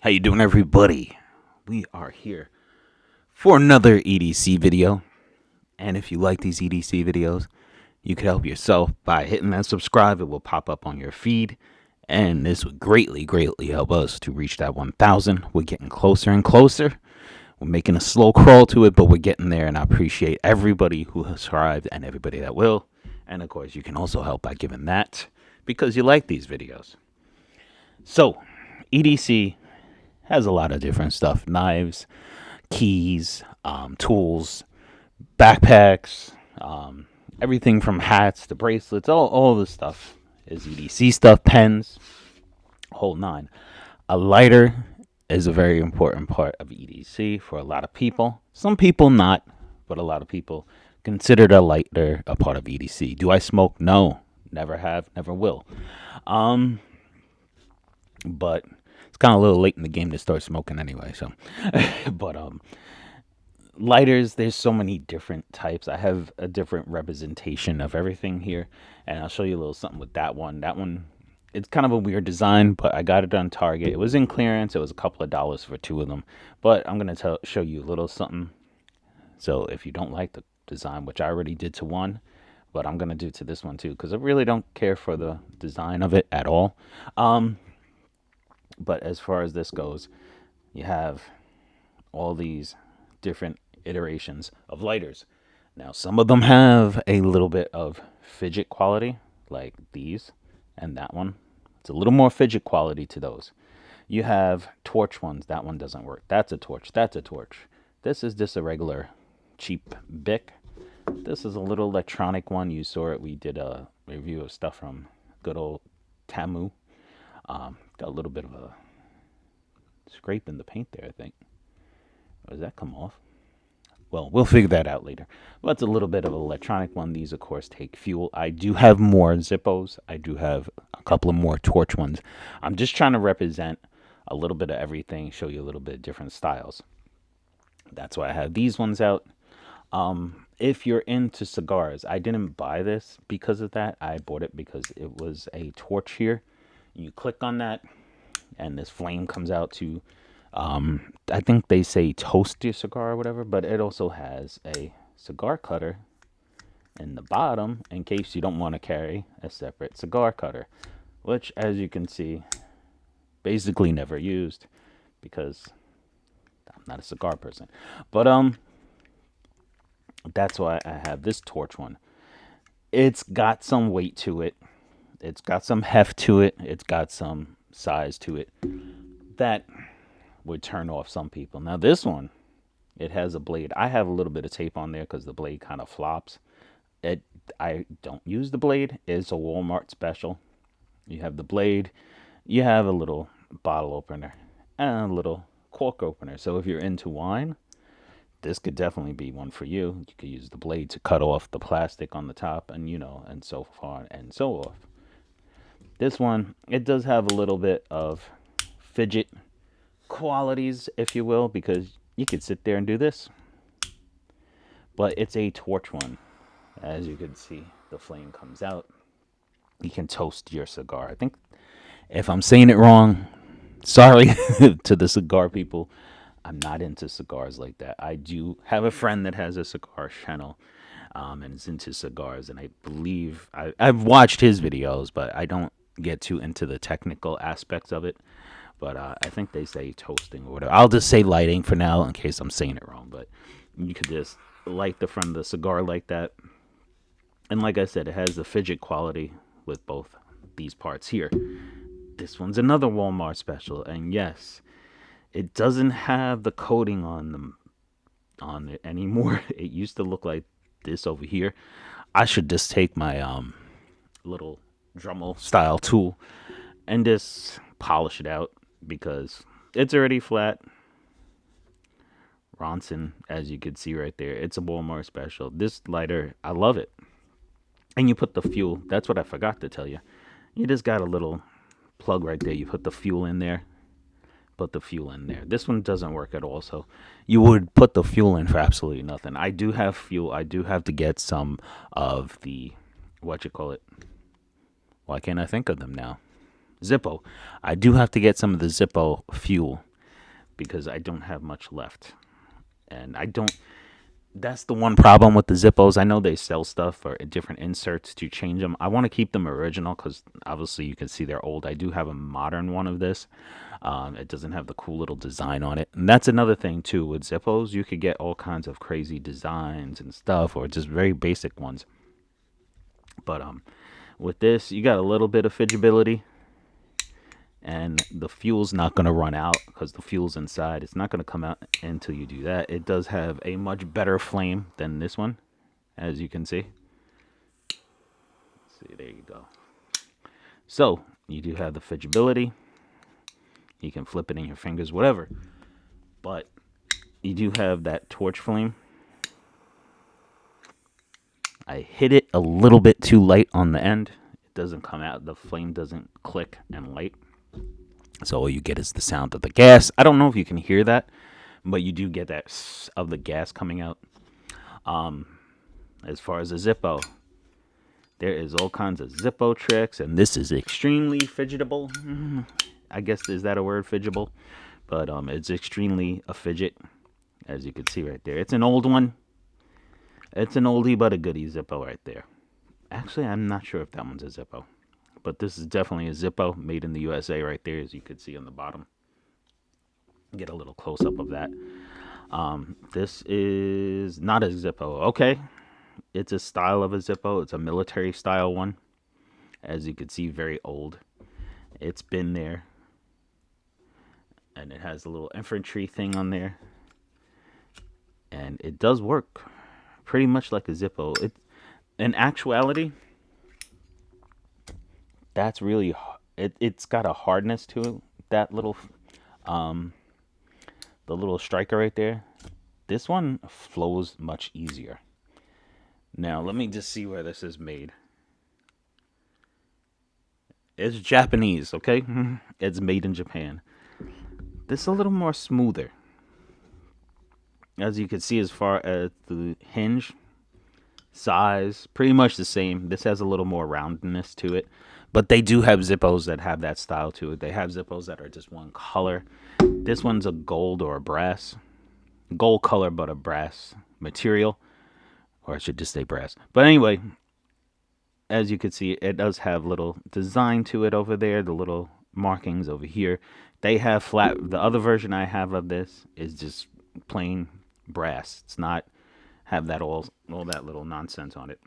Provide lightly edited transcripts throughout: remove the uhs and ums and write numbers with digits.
How you doing, everybody? We are here for another EDC video. And if you like these EDC videos, you could help yourself by hitting that subscribe. It will pop up on your feed. And this would greatly help us to reach that 1,000. We're getting closer and closer. We're making a slow crawl to it, but we're getting there. And I appreciate everybody who has subscribed and everybody that will. And of course, you can also help by giving that because you like these videos. So, EDC has a lot of different stuff: knives, keys, tools, backpacks, everything from hats to bracelets. All the stuff is EDC stuff, pens, whole nine. A lighter is a very important part of EDC for a lot of people. Some people not, but a lot of people consider the lighter a part of EDC. Do I smoke? No, never have, never will. Um, but it's kind of a little late in the game to start smoking anyway. So, but lighters, there's so many different types. I have a different representation of everything here, and I'll show you a little something with that one. It's kind of a weird design, but I got it on Target. It was in clearance. It was a couple of dollars for two of them, but I'm going to show you a little something. So if you don't like the design, which I already did to one, but I'm going to do to this one too, because I really don't care for the design of it at all. But as far as this goes, you have all these different iterations of lighters. Now, some of them have a little bit of fidget quality, like these and that one. It's a little more fidget quality to those. You have torch ones. That one doesn't work. That's a torch. That's a torch. This is just a regular cheap Bic. This is a little electronic one. You saw it. We did a review of stuff from good old Tamu. Got a little bit of a scrape in the paint there, I think. Does that come off? Well, we'll figure that out later. But it's a little bit of an electronic one. These, of course, take fuel. I do have more Zippos. I do have a couple of more torch ones. I'm just trying to represent a little bit of everything, show you a little bit of different styles. That's why I have these ones out. If you're into cigars, I didn't buy this because of that. I bought it because it was a torch here. You click on that, and this flame comes out to I think they say toast your cigar or whatever, but it also has a cigar cutter in the bottom in case you don't want to carry a separate cigar cutter, which, as you can see, basically never used because I'm not a cigar person. But that's why I have this torch one. It's got some weight to it. It's got some heft to it. It's got some size to it that would turn off some people. Now this one, it has a blade. I have a little bit of tape on there because the blade kind of flops. It I don't use the blade. It's a Walmart special. You have the blade. You have a little bottle opener and a little cork opener. So if you're into wine, this could definitely be one for you. You could use the blade to cut off the plastic on the top, and and so far and so off. This one, it does have a little bit of fidget qualities, if you will, because you could sit there and do this. But it's a torch one. As you can see, the flame comes out. You can toast your cigar. I think if I'm saying it wrong, sorry to the cigar people. I'm not into cigars like that. I do have a friend that has a cigar channel, and is into cigars, and I believe I've watched his videos, but I don't get too into the technical aspects of it. But I think they say toasting or whatever. I'll just say lighting for now in case I'm saying it wrong. But you could just light the front of the cigar like that. And like I said, it has the fidget quality with both these parts here. This one's another Walmart special. And yes, it doesn't have the coating on it anymore. It used to look like this over here. I should just take my little Dremel style tool and just polish it out because it's already flat. Ronson, as you can see right there, it's a Walmart special. This lighter, I love it. And you put the fuel. That's what I forgot to tell you. You just got a little plug right there. You put the fuel in there. Put the fuel in there. This one doesn't work at all. So you would put the fuel in for absolutely nothing. I do have fuel. I do have to get some of the, what you call it? Why can't I think of them now? Zippo. I do have to get some of the Zippo fuel because I don't have much left. And I don't, that's the one problem with the Zippos. I know they sell stuff for different inserts to change them. I want to keep them original because obviously you can see they're old. I do have a modern one of this. It doesn't have the cool little design on it. And that's another thing too with Zippos. You could get all kinds of crazy designs and stuff, or just very basic ones. But with this, you got a little bit of fidgeability, and the fuel's not going to run out because the fuel's inside. It's not going to come out until you do that. It does have a much better flame than this one, as you can see. See, there you go. So you do have the fidgeability. You can flip it in your fingers, whatever. But you do have that torch flame. I hit it a little bit too light on the end. It doesn't come out. The flame doesn't click and light. So all you get is the sound of the gas. I don't know if you can hear that, but you do get that of the gas coming out. As far as a Zippo, there is all kinds of Zippo tricks, and this is extremely fidgetable. I guess, is that a word, fidgetable? But it's extremely a fidget, as you can see right there. It's an old one. It's an oldie but a goodie Zippo right there. Actually, I'm not sure if that one's a Zippo, but this is definitely a Zippo made in the USA right there, as you can see on the bottom. Get a little close up of that. This is not a Zippo. Okay, it's a style of a Zippo. It's a military style one. As you can see, very old. It's been there. And it has a little infantry thing on there. And it does work pretty much like a Zippo. In actuality, that's really, it's got a hardness to it. That little, the little striker right there. This one flows much easier. Now, let me just see where this is made. It's Japanese, okay? It's made in Japan. This is a little more smoother. As you can see, as far as the hinge, size, pretty much the same. This has a little more roundness to it. But they do have Zippos that have that style to it. They have Zippos that are just one color. This one's a gold or a brass. Gold color, but a brass material. Or I should just say brass. But anyway, as you can see, it does have little design to it over there. The little markings over here. They have flat. The other version I have of this is just plain brass. It's not have that all that little nonsense on it.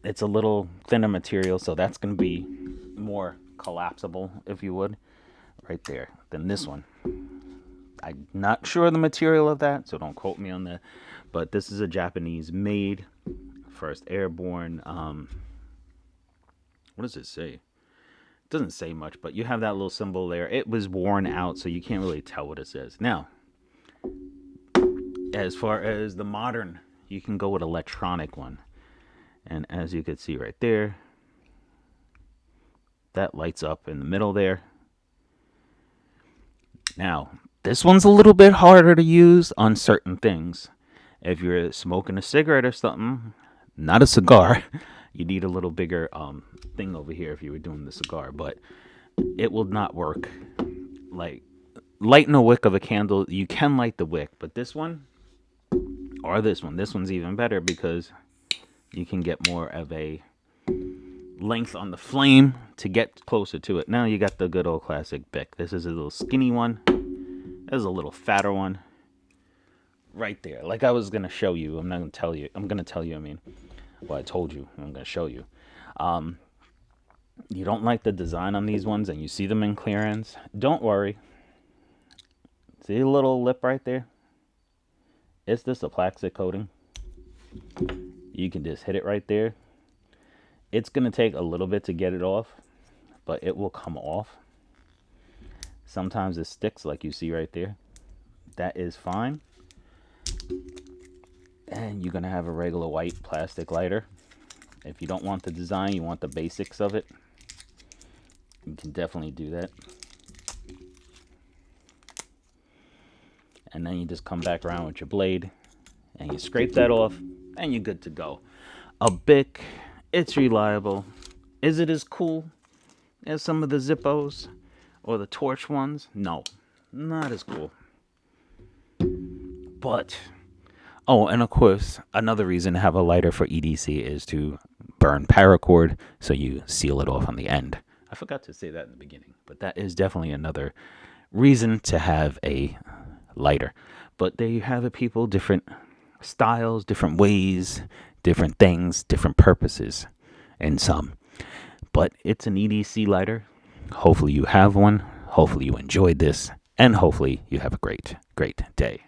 It's a little thinner material, so that's going to be more collapsible, if you would, right there, than this one. I'm not sure the material of that, so don't quote me on that. But this is a Japanese made, first airborne. What does it say? It doesn't say much, but you have that little symbol there. It was worn out, so you can't really tell what it says. Now, as far as the modern, you can go with electronic one. And as you can see right there, that lights up in the middle there. Now, this one's a little bit harder to use on certain things. If you're smoking a cigarette or something, not a cigar, you need a little bigger thing over here if you were doing the cigar. But it will not work. Like, lighting a wick of a candle, you can light the wick. But this one, or this one's even better because you can get more of a length on the flame to get closer to it. Now you got the good old classic Bic. This is a little skinny one. There's a little fatter one right there. Like I was going to show you. I'm not going to tell you. I'm going to tell you, I mean. Well, I told you. I'm going to show you. You don't like the design on these ones and you see them in clearance. Don't worry. See a little lip right there? It's just a plastic coating. You can just hit it right there. It's going to take a little bit to get it off, but it will come off. Sometimes it sticks like you see right there. That is fine. And you're going to have a regular white plastic lighter. If you don't want the design, you want the basics of it, you can definitely do that. And then you just come back around with your blade and you scrape that off and you're good to go. A Bic, it's reliable. Is it as cool as some of the Zippos? Or the torch ones, no, not as cool. But oh, and of course, another reason to have a lighter for EDC is to burn paracord, so you seal it off on the end. I forgot to say that in the beginning, but that is definitely another reason to have a lighter. But there you have it, people. Different styles, different ways, different things, different purposes, and some. But it's an EDC lighter. Hopefully, you have one. Hopefully, you enjoyed this. And hopefully, you have a great, great day.